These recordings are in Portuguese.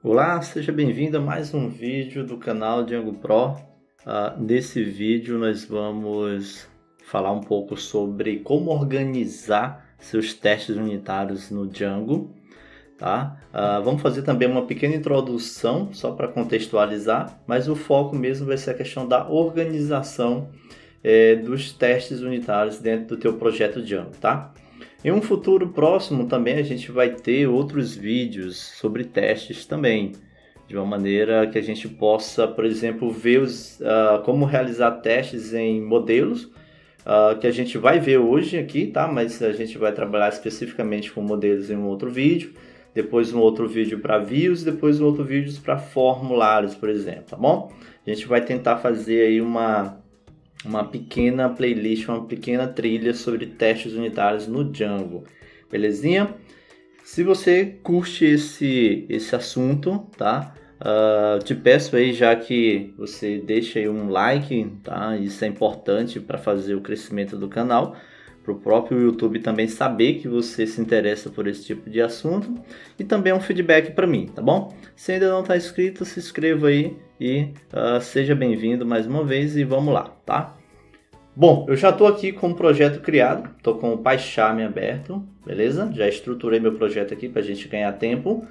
Olá, seja bem-vindo a mais um vídeo do canal Django Pro. Nesse vídeo nós vamos falar um pouco sobre como organizar seus testes unitários no Django. Tá? Vamos fazer também uma pequena introdução só para contextualizar, mas o foco mesmo vai ser a questão da organização dos testes unitários dentro do teu projeto Django. Tá? Em um futuro próximo também a gente vai ter outros vídeos sobre testes também, de uma maneira que a gente possa, por exemplo, ver como realizar testes em modelos, que a gente vai ver hoje aqui, tá? Mas a gente vai trabalhar especificamente com modelos em um outro vídeo, depois um outro vídeo para views, depois um outro vídeo para formulários, por exemplo, tá bom? A gente vai tentar fazer aí uma pequena playlist, uma pequena trilha sobre testes unitários no Django, belezinha? Se você curte esse assunto, tá? Te peço aí já que você deixa aí um like, tá? Isso é importante para fazer o crescimento do canal, para o próprio YouTube também saber que você se interessa por esse tipo de assunto, e também um feedback para mim, tá bom? Se ainda não está inscrito, se inscreva aí e seja bem-vindo mais uma vez e vamos lá, tá? Bom, eu já estou aqui com o projeto criado, estou com o PyCharm aberto, beleza? Já estruturei meu projeto aqui para a gente ganhar tempo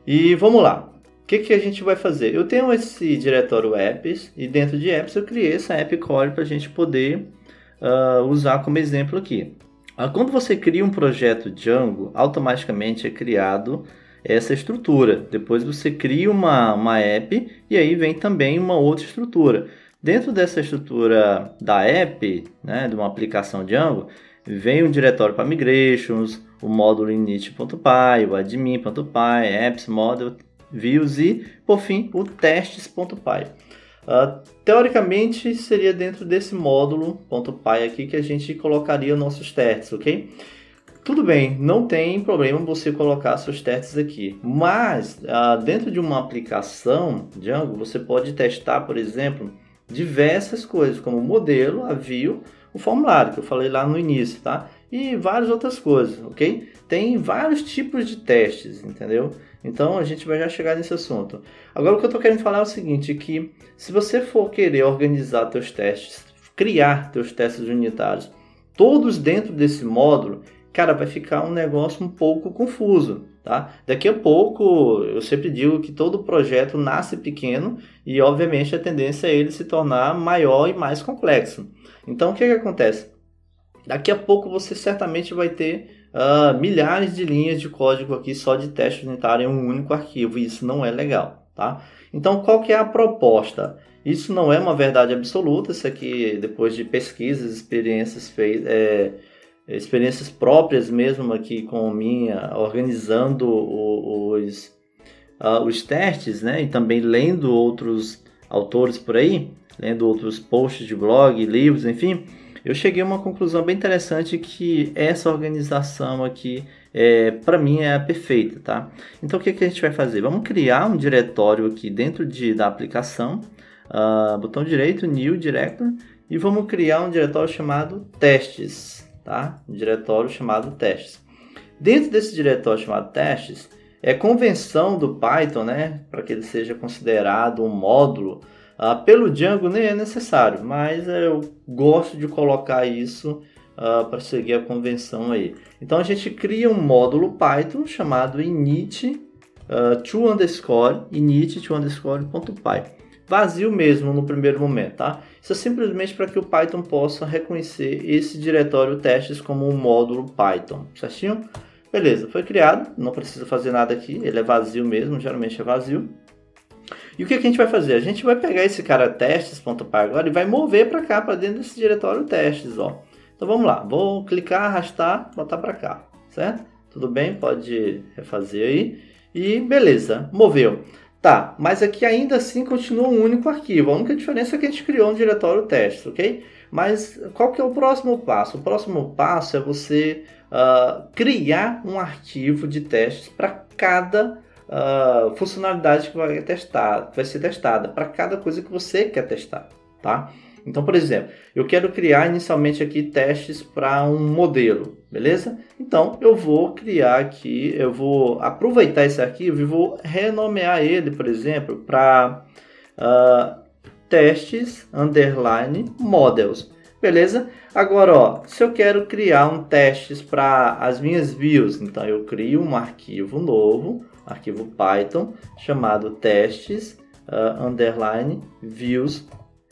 e vamos lá. O que a gente vai fazer? Eu tenho esse diretório apps e dentro de apps eu criei essa app core para a gente poder usar como exemplo aqui. Quando você cria um projeto Django, automaticamente é criado essa estrutura. Depois você cria uma app e aí vem também uma outra estrutura. Dentro dessa estrutura da app, né, de uma aplicação Django, vem um diretório para migrations, o módulo init.py, o admin.py, apps, model, views e, por fim, o testes.py. Teoricamente, seria dentro desse módulo .py aqui que a gente colocaria nossos testes, ok? Tudo bem, não tem problema você colocar seus testes aqui, mas dentro de uma aplicação Django, você pode testar, por exemplo, diversas coisas, como o modelo, a view, o formulário, que eu falei lá no início, tá? E várias outras coisas, ok? Tem vários tipos de testes, entendeu? Então a gente vai já chegar nesse assunto. Agora o que eu estou querendo falar é o seguinte, que se você for querer organizar teus testes, criar teus testes unitários, todos dentro desse módulo, cara, vai ficar um negócio um pouco confuso, tá? Daqui a pouco, eu sempre digo que todo projeto nasce pequeno e, obviamente, a tendência é ele se tornar maior e mais complexo. Então, o que acontece? Daqui a pouco você certamente vai ter milhares de linhas de código aqui só de teste unitário em um único arquivo, e isso não é legal, tá? Então, qual que é a proposta? Isso não é uma verdade absoluta, isso aqui, depois de pesquisas, experiências próprias mesmo aqui com minha, organizando os testes, né? E também lendo outros autores por aí, lendo outros posts de blog, livros, enfim, eu cheguei a uma conclusão bem interessante que essa organização aqui, para mim, é a perfeita, tá? Então, o que a gente vai fazer? Vamos criar um diretório aqui dentro da aplicação, botão direito, New Directory, e vamos criar um diretório chamado testes, tá? Um diretório chamado testes. Dentro desse diretório chamado testes, é convenção do Python, né? Para que ele seja considerado um módulo. Pelo Django nem é necessário, mas eu gosto de colocar isso para seguir a convenção aí. Então a gente cria um módulo Python chamado init init.py. Vazio mesmo no primeiro momento, tá? Isso é simplesmente para que o Python possa reconhecer esse diretório testes como um módulo Python, certinho? Beleza, foi criado, não precisa fazer nada aqui, ele é vazio mesmo, geralmente é vazio. E o que a gente vai fazer? A gente vai pegar esse cara testes.py agora e vai mover para cá, para dentro desse diretório testes, ó. Então vamos lá, vou clicar, arrastar, botar para cá, certo? Tudo bem, pode refazer aí. E beleza, moveu. Tá, mas aqui ainda assim continua um único arquivo. A única diferença é que a gente criou um diretório testes, ok? Mas qual que é o próximo passo? O próximo passo é você criar um arquivo de testes para cada funcionalidade que vai ser testada, para cada coisa que você quer testar, tá? Então, por exemplo, eu quero criar inicialmente aqui testes para um modelo, beleza? Então, eu vou criar aqui, eu vou aproveitar esse arquivo e vou renomear ele, por exemplo, para testes underline models, beleza? Agora, ó, se eu quero criar um testes para as minhas views, então eu crio um arquivo novo, arquivo Python, chamado testes underline views,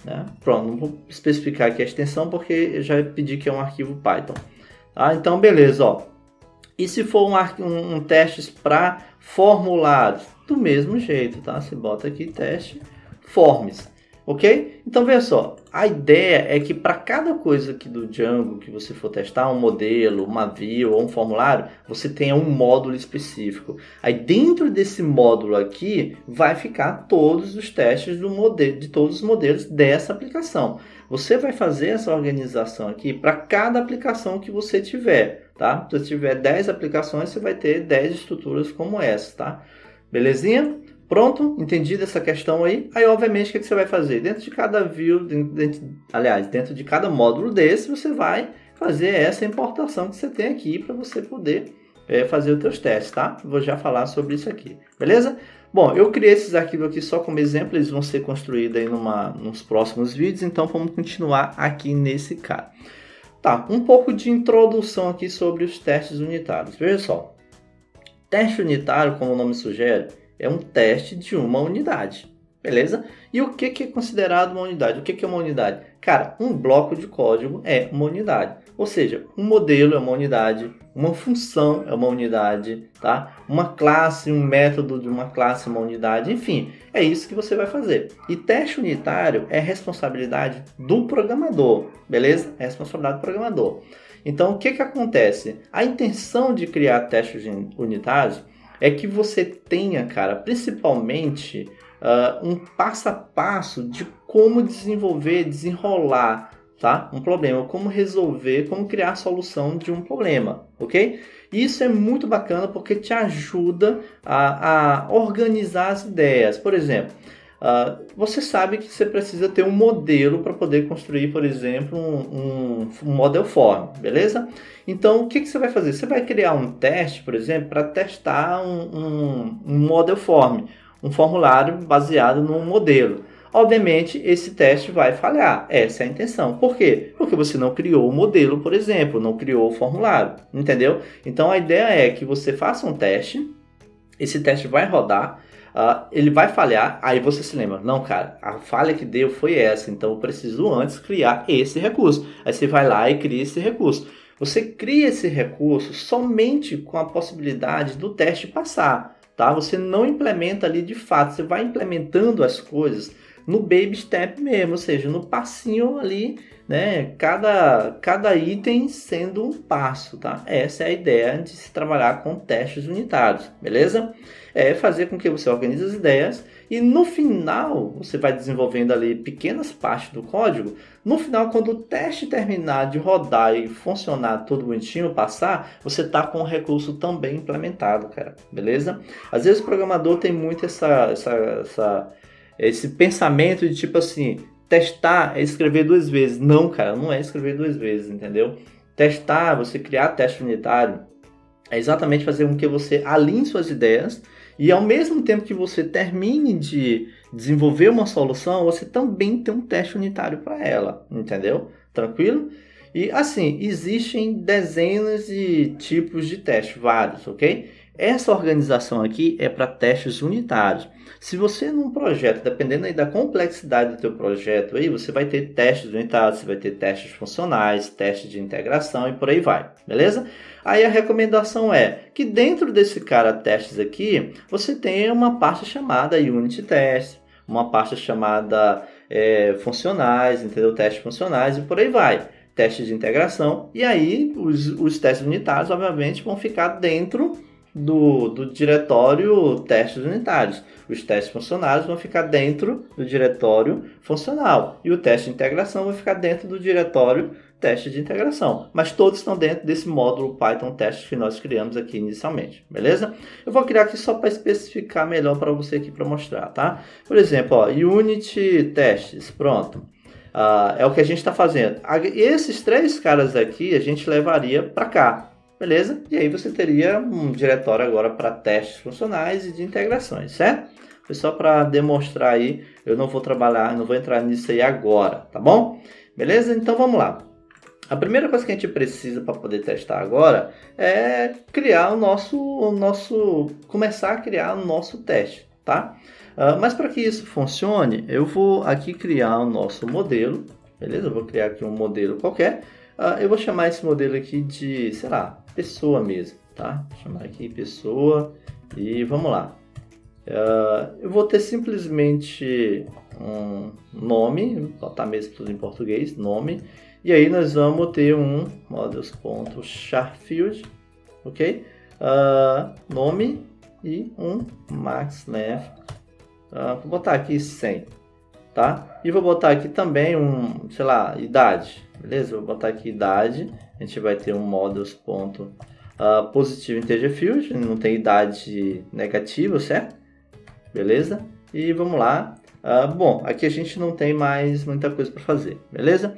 né? Pronto, não vou especificar aqui a extensão porque eu já pedi que é um arquivo Python. Tá? Então, beleza, ó. E se for um testes para formulários, do mesmo jeito, tá? Você bota aqui teste forms. Ok? Então, veja só, a ideia é que para cada coisa aqui do Django que você for testar, um modelo, uma view ou um formulário, você tenha um módulo específico. Aí dentro desse módulo aqui, vai ficar todos os testes de todos os modelos dessa aplicação. Você vai fazer essa organização aqui para cada aplicação que você tiver, tá? Se você tiver 10 aplicações, você vai ter 10 estruturas como essa, tá? Belezinha? Pronto, entendido essa questão aí. Aí, obviamente, o que você vai fazer? Dentro de cada view, dentro de cada módulo desse, você vai fazer essa importação que você tem aqui para você poder fazer os seus testes, tá? Vou já falar sobre isso aqui, beleza? Bom, eu criei esses arquivos aqui só como exemplo, eles vão ser construídos aí nos próximos vídeos, então vamos continuar aqui nesse cara. Tá, um pouco de introdução aqui sobre os testes unitários. Veja só, teste unitário, como o nome sugere, é um teste de uma unidade, beleza? E o que é considerado uma unidade? O que é uma unidade? Cara, um bloco de código é uma unidade. Ou seja, um modelo é uma unidade, uma função é uma unidade, tá? Uma classe, um método de uma classe é uma unidade, enfim, é isso que você vai fazer. E teste unitário é responsabilidade do programador, beleza? É responsabilidade do programador. Então, o que acontece? A intenção de criar testes unitários é que você tenha, cara, principalmente um passo a passo de como desenvolver, desenrolar, tá? Um problema, como resolver, como criar a solução de um problema, ok? Isso é muito bacana porque te ajuda a organizar as ideias. Por exemplo, você sabe que você precisa ter um modelo para poder construir, por exemplo, um model form, beleza? Então, o que você vai fazer? Você vai criar um teste, por exemplo, para testar um model form, um formulário baseado num modelo. Obviamente, esse teste vai falhar. Essa é a intenção. Por quê? Porque você não criou o modelo, por exemplo, não criou o formulário, entendeu? Então, a ideia é que você faça um teste, esse teste vai rodar, ele vai falhar, aí você se lembra, não, cara, a falha que deu foi essa, então eu preciso antes criar esse recurso. Aí você vai lá e cria esse recurso. Você cria esse recurso somente com a possibilidade do teste passar, tá? Você não implementa ali de fato, você vai implementando as coisas no baby step mesmo, ou seja, no passinho ali, né? Cada item sendo um passo, tá? Essa é a ideia de se trabalhar com testes unitários, beleza? É fazer com que você organize as ideias e no final você vai desenvolvendo ali pequenas partes do código. No final, quando o teste terminar de rodar e funcionar tudo bonitinho, passar, você tá com o recurso também implementado, cara, beleza? Às vezes o programador tem muito esse pensamento de tipo assim, testar é escrever 2 vezes. Não, cara, não é escrever 2 vezes, entendeu? Testar, você criar teste unitário, é exatamente fazer com que você alinhe suas ideias e ao mesmo tempo que você termine de desenvolver uma solução, você também tem um teste unitário para ela, entendeu? Tranquilo? E assim, existem dezenas de tipos de teste, vários, ok? Essa organização aqui é para testes unitários. Se você num projeto, dependendo aí da complexidade do teu projeto, aí você vai ter testes unitários, você vai ter testes funcionais, testes de integração e por aí vai, beleza? Aí a recomendação é que dentro desse cara testes aqui, você tenha uma parte chamada unit test, uma parte chamada funcionais, entendeu? Testes funcionais e por aí vai. Testes de integração e aí os testes unitários, obviamente, vão ficar dentro do diretório testes unitários. Os testes funcionais vão ficar dentro do diretório funcional e o teste de integração vai ficar dentro do diretório teste de integração. Mas todos estão dentro desse módulo Python testes que nós criamos aqui inicialmente, beleza? Eu vou criar aqui só para especificar melhor para você aqui para mostrar, tá? Por exemplo, ó, unit testes, pronto. É o que a gente está fazendo. Esses 3 caras aqui a gente levaria para cá, beleza? E aí você teria um diretório agora para testes funcionais e de integrações, certo? Foi só para demonstrar aí, eu não vou trabalhar, não vou entrar nisso aí agora, tá bom? Beleza? Então vamos lá. A primeira coisa que a gente precisa para poder testar agora é criar começar a criar o nosso teste, tá? Mas para que isso funcione, eu vou aqui criar o nosso modelo, beleza? Eu vou criar aqui um modelo qualquer. Eu vou chamar esse modelo aqui de, sei lá, pessoa mesmo, tá? Vou chamar aqui pessoa e vamos lá. Eu vou ter simplesmente um nome, vou botar mesmo tudo em português, nome. E aí nós vamos ter um models.charField, ok? Nome e um max length. Vou botar aqui 100, tá? E vou botar aqui também sei lá, idade, beleza? Vou botar aqui idade. A gente vai ter um models.positive integer field, não tem idade negativa, certo? Beleza? E vamos lá. Bom, aqui a gente não tem mais muita coisa para fazer, beleza?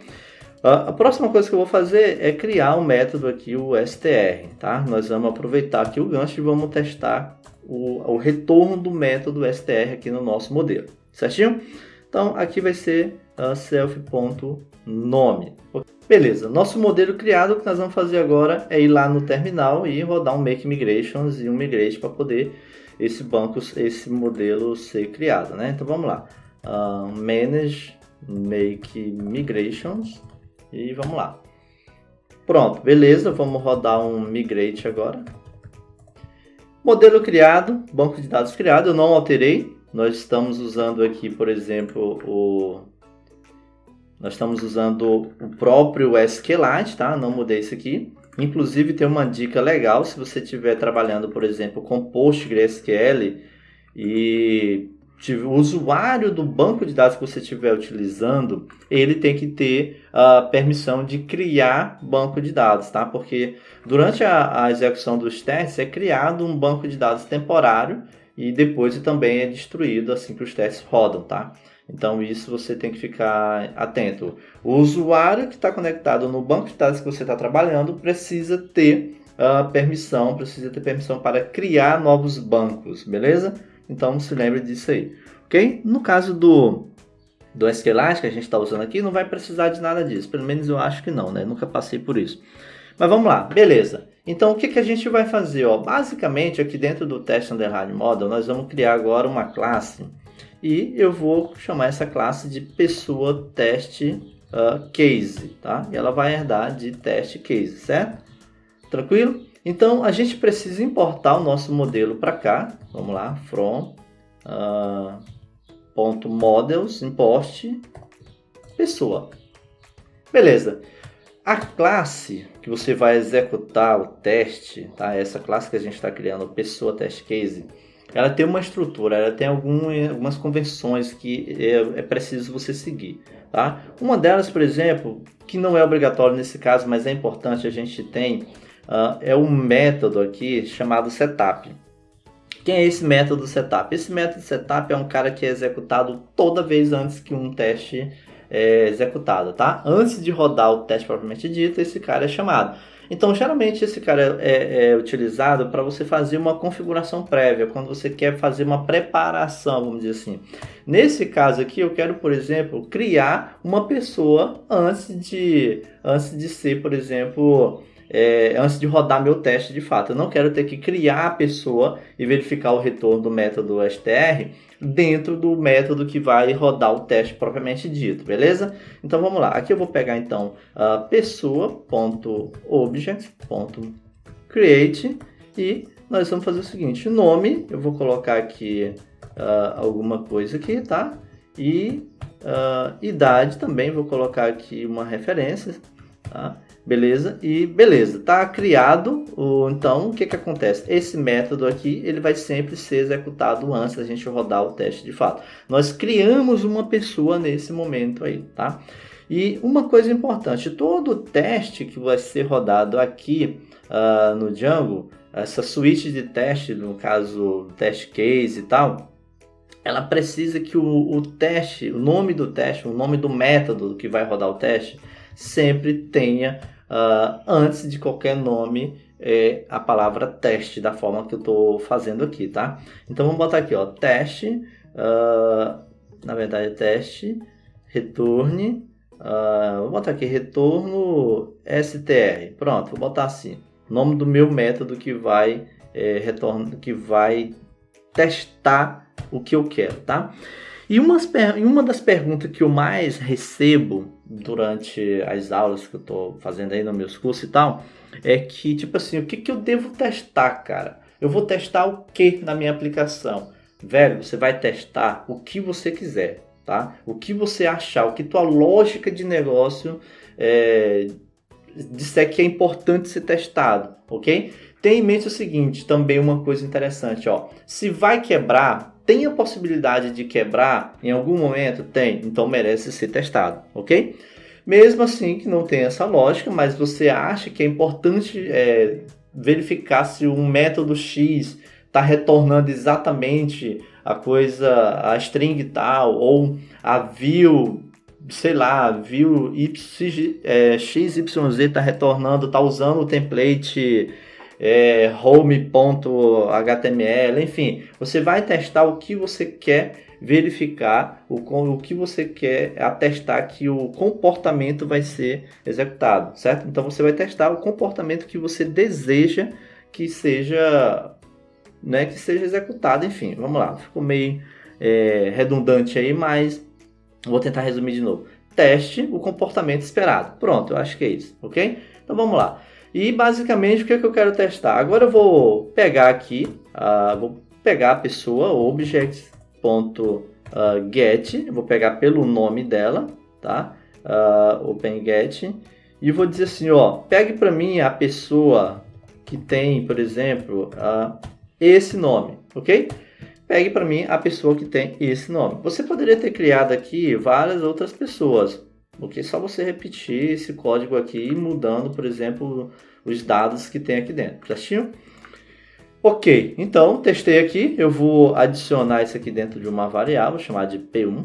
A próxima coisa que eu vou fazer é criar um método aqui, o str, tá? Nós vamos aproveitar aqui o gancho e vamos testar o retorno do método str aqui no nosso modelo, certinho? Então, aqui vai ser self.nome. Beleza, nosso modelo criado, o que nós vamos fazer agora é ir lá no terminal e rodar um make migrations e um migrate para poder esse modelo ser criado, né? Então, vamos lá. Manage make migrations e vamos lá. Pronto, beleza, vamos rodar um migrate agora. Modelo criado, banco de dados criado, eu não alterei. Nós estamos usando aqui, por exemplo, nós estamos usando o próprio SQLite, tá? Não mudei isso aqui. Inclusive tem uma dica legal, se você estiver trabalhando, por exemplo, com PostgreSQL e o usuário do banco de dados que você estiver utilizando, ele tem que ter a permissão de criar banco de dados, tá? Porque durante a execução dos testes é criado um banco de dados temporário e depois também é destruído assim que os testes rodam, tá? Então isso você tem que ficar atento. O usuário que está conectado no banco de dados que você está trabalhando precisa ter permissão para criar novos bancos, beleza? Então se lembre disso aí, ok? No caso do SQLite que a gente está usando aqui, não vai precisar de nada disso. Pelo menos eu acho que não, né? Nunca passei por isso. Mas vamos lá, beleza. Então o que a gente vai fazer? Basicamente aqui dentro do test underline model, nós vamos criar agora uma classe. E eu vou chamar essa classe de pessoa teste case, tá? E ela vai herdar de teste case, certo? Tranquilo? Então a gente precisa importar o nosso modelo para cá. Vamos lá, from .models import pessoa. Beleza. A classe que você vai executar o teste, tá? Essa classe que a gente está criando, pessoa test case, ela tem uma estrutura, ela tem algumas convenções que é preciso você seguir, tá? Uma delas, por exemplo, que não é obrigatório nesse caso, mas é importante a gente tem, é um método aqui chamado setup. Quem é esse método setup? Esse método setup é um cara que é executado toda vez antes que um teste é executado, tá? Antes de rodar o teste propriamente dito, esse cara é chamado. Então, geralmente, esse cara é utilizado para você fazer uma configuração prévia, quando você quer fazer uma preparação, vamos dizer assim. Nesse caso aqui, eu quero, por exemplo, criar uma pessoa antes de ser, por exemplo, antes de rodar meu teste de fato. Eu não quero ter que criar a pessoa e verificar o retorno do método str dentro do método que vai rodar o teste propriamente dito, beleza? Então vamos lá, aqui eu vou pegar então pessoa.object.create e nós vamos fazer o seguinte, nome, eu vou colocar aqui alguma coisa aqui, tá? E idade também, vou colocar aqui uma referência, tá? Beleza? E beleza, tá criado. Então, o que acontece? Esse método aqui, ele vai sempre ser executado antes da gente rodar o teste de fato. Nós criamos uma pessoa nesse momento aí, tá? E uma coisa importante, todo teste que vai ser rodado aqui no Django, essa suíte de teste, no caso, teste case e tal, ela precisa que o teste, o nome do teste, o nome do método que vai rodar o teste, sempre tenha, antes de qualquer nome, a palavra teste, da forma que eu estou fazendo aqui, tá? Então vamos botar aqui, ó, teste, na verdade é teste, returne, vou botar aqui, retorno str, pronto, vou botar assim, nome do meu método que vai, que vai testar o que eu quero, tá? E uma das perguntas que eu mais recebo durante as aulas que eu tô fazendo aí nos meus cursos e tal, é que, tipo assim, o que eu devo testar, cara? Eu vou testar o que na minha aplicação? Velho, você vai testar o que você quiser, tá? O que você achar, o que tua lógica de negócio disser que é importante ser testado, ok? Tenha em mente o seguinte, também uma coisa interessante, ó. Se vai quebrar, tem a possibilidade de quebrar em algum momento? Tem, então merece ser testado, ok? Mesmo assim que não tem essa lógica, mas você acha que é importante verificar se um método X está retornando exatamente a string tal, ou a view, sei lá, view XYZ está retornando, está usando o template home.html, enfim, você vai testar o que você quer verificar, o que você quer atestar que o comportamento vai ser executado, certo? Então você vai testar o comportamento que você deseja que seja, né, que seja executado, enfim, vamos lá, ficou meio redundante aí, mas vou tentar resumir de novo. Teste o comportamento esperado, pronto, eu acho que é isso, ok? Então vamos lá. E basicamente o que eu quero testar? Agora eu vou pegar aqui, vou pegar a pessoa, object.get, vou pegar pelo nome dela, tá? OpenGet, e vou dizer assim, ó, pegue para mim a pessoa que tem, por exemplo, esse nome, ok? Pegue para mim a pessoa que tem esse nome. Você poderia ter criado aqui várias outras pessoas, porque só você repetir esse código aqui, mudando, por exemplo, os dados que tem aqui dentro, certinho? Ok, então testei aqui, eu vou adicionar isso aqui dentro de uma variável, chamada de P1,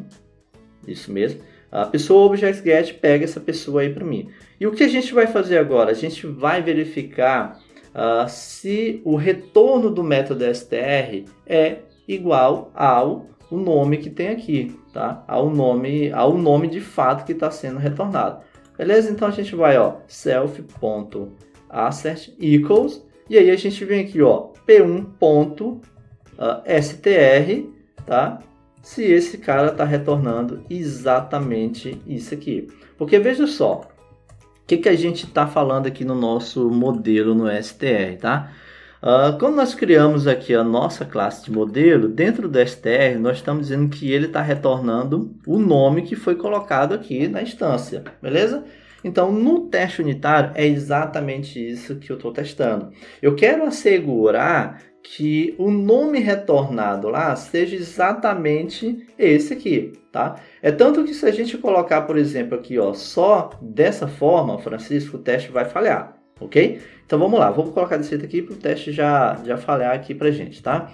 isso mesmo. A pessoa object.get pega essa pessoa aí para mim. E o que a gente vai fazer agora? A gente vai verificar se o retorno do método str é igual ao o nome que tem aqui, tá? Ao nome de fato que está sendo retornado. Beleza? Então a gente vai, ó, self.assert equals, e aí a gente vem aqui, ó, p1.str, tá? Se esse cara está retornando exatamente isso aqui. Porque veja só, o que a gente está falando aqui no nosso modelo no str, tá? Quando nós criamos aqui a nossa classe de modelo, dentro do str, nós estamos dizendo que ele está retornando o nome que foi colocado aqui na instância, beleza? Então, no teste unitário, é exatamente isso que eu estou testando. Eu quero assegurar que o nome retornado lá seja exatamente esse aqui, tá? É tanto que se a gente colocar, por exemplo, aqui, ó, só dessa forma, Francisco, o teste vai falhar, ok? Então vamos lá, vamos colocar desse jeito aqui para o teste já falhar aqui para a gente, tá?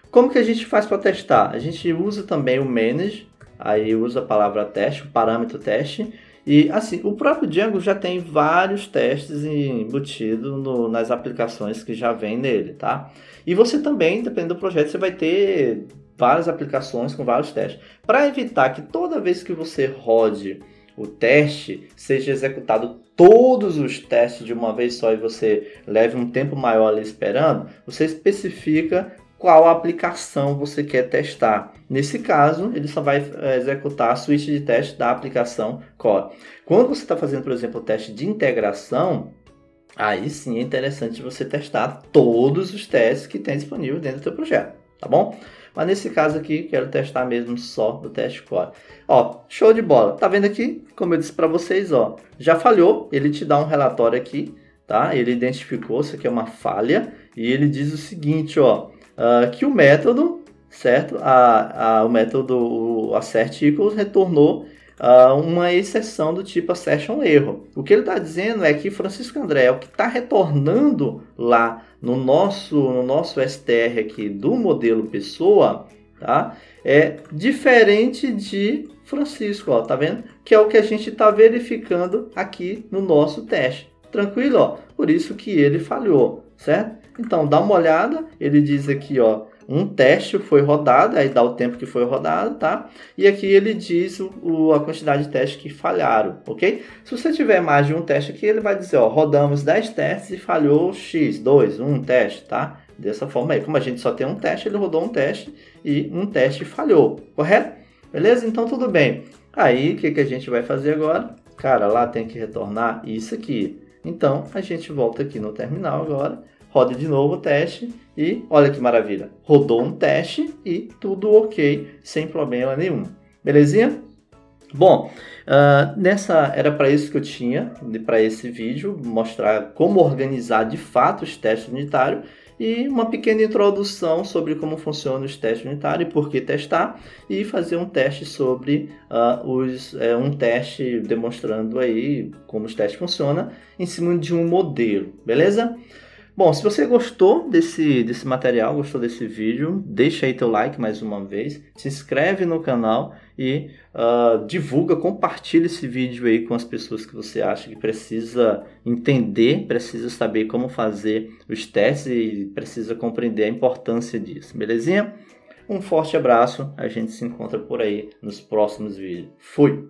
Como que a gente faz para testar? A gente usa também o manage, aí usa a palavra teste, o parâmetro teste, e assim, o próprio Django já tem vários testes embutidos nas aplicações que já vem nele, tá? E você também, dependendo do projeto, você vai ter várias aplicações com vários testes. Para evitar que toda vez que você rode o teste, seja executado todos os testes de uma vez só e você leve um tempo maior ali esperando, você especifica qual aplicação você quer testar. Nesse caso, ele só vai executar a suíte de teste da aplicação core. Quando você está fazendo, por exemplo, o teste de integração, aí sim é interessante você testar todos os testes que tem disponível dentro do seu projeto, tá bom? Mas nesse caso aqui, quero testar mesmo só do teste core. Ó, show de bola. Tá vendo aqui? Como eu disse para vocês, ó, já falhou. Ele te dá um relatório aqui, tá? Ele identificou, isso aqui é uma falha. E ele diz o seguinte, ó, que o método, certo? O método assert equals retornou uma exceção do tipo assertion erro. O que ele está dizendo é que Francisco André, o que está retornando lá no nosso str aqui do modelo pessoa, tá? É diferente de Francisco, ó, tá vendo? Que é o que a gente está verificando aqui no nosso teste. Tranquilo, ó? Por isso que ele falhou, certo? Então, dá uma olhada, ele diz aqui, ó, um teste foi rodado, aí dá o tempo que foi rodado, tá? E aqui ele diz a quantidade de testes que falharam, ok? Se você tiver mais de um teste aqui, ele vai dizer, ó, rodamos 10 testes e falhou X, 2, 1 teste, tá? Dessa forma aí, como a gente só tem um teste, ele rodou um teste e um teste falhou, correto? Beleza? Então tudo bem. Aí, o que a gente vai fazer agora? Cara, lá tem que retornar isso aqui. Então, a gente volta aqui no terminal agora, roda de novo o teste e olha que maravilha. Rodou um teste e tudo ok, sem problema nenhum. Belezinha? Bom, era para isso que eu tinha, para esse vídeo, mostrar como organizar de fato os testes unitários e uma pequena introdução sobre como funcionam os testes unitários e por que testar, e fazer um teste sobre um teste demonstrando aí como os testes funcionam em cima de um modelo, beleza? Bom, se você gostou desse material, gostou desse vídeo, deixa aí teu like mais uma vez, se inscreve no canal e divulga, compartilha esse vídeo aí com as pessoas que você acha que precisa entender, precisa saber como fazer os testes e precisa compreender a importância disso, belezinha? Um forte abraço, a gente se encontra por aí nos próximos vídeos. Fui!